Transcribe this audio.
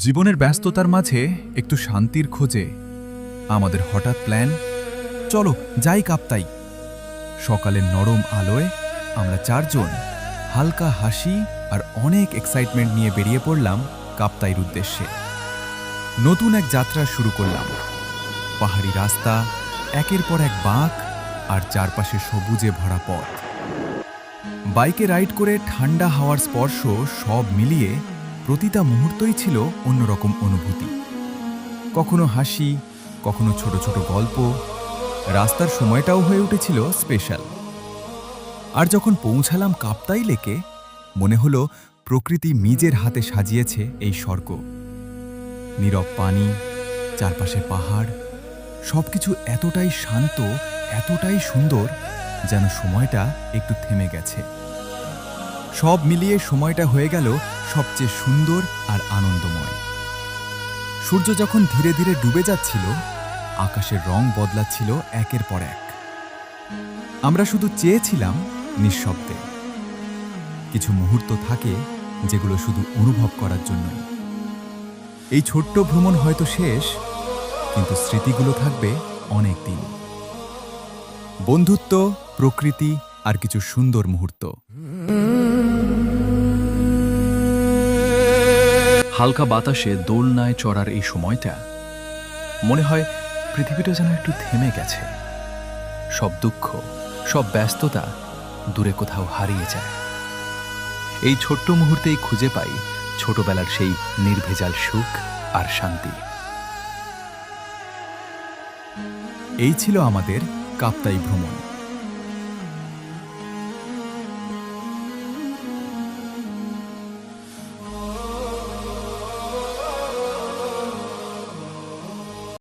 জীবনের ব্যস্ততার মাঝে একটু শান্তির খোঁজে আমাদের হঠাৎ প্ল্যান, চলো যাই কাপ্তাই। সকালের নরম আলোয় আমরা চারজন হালকা হাসি আর অনেক এক্সাইটমেন্ট নিয়ে বেরিয়ে পড়লাম কাপ্তাইয়ের উদ্দেশ্যে। নতুন এক যাত্রা শুরু করলাম। পাহাড়ি রাস্তা, একের পর এক বাঁক আর চারপাশে সবুজে ভরা পথ। বাইকে রাইড করে ঠান্ডা হাওয়ার স্পর্শ সব মিলিয়ে প্রতিটা মুহূর্তই ছিল অন্যরকম অনুভূতি। কখনো হাসি, কখনো ছোট ছোট গল্প, রাস্তার সময়টাও হয়ে উঠেছিল স্পেশাল। আর যখন পৌঁছালাম কাপ্তাই লেকে, মনে হলো প্রকৃতি নিজের হাতে সাজিয়েছে এই স্বর্গ। নীরব পানি, চারপাশে পাহাড়, সবকিছু এতটাই শান্ত, এতটাই সুন্দর, যেন সময়টা একটু থেমে গেছে। সব মিলিয়ে সময়টা হয়ে গেল সবচেয়ে সুন্দর আর আনন্দময়। সূর্য যখন ধীরে ধীরে ডুবে যাচ্ছিল, আকাশের রং বদলাচ্ছিল একের পর এক। আমরা শুধু চেয়েছিলাম নিঃশব্দে। কিছু মুহূর্ত থাকে যেগুলো শুধু অনুভব করার জন্যই। এই ছোট্ট ভ্রমণ হয়তো শেষ, কিন্তু স্মৃতিগুলো থাকবে অনেক দিন। বন্ধুত্ব, প্রকৃতি আর কিছু সুন্দর মুহূর্ত। হালকা বাতাসে দোলনায় চড়ার এই সময়টা মনে হয় পৃথিবীটা যেন একটু থেমে গেছে। সব দুঃখ, সব ব্যস্ততা দূরে কোথাও হারিয়ে যায়। এই ছোট্ট মুহূর্তেই খুঁজে পাই ছোটবেলার সেই নির্ভেজাল সুখ আর শান্তি। এই ছিল আমাদের কাপ্তাই ভ্রমণ।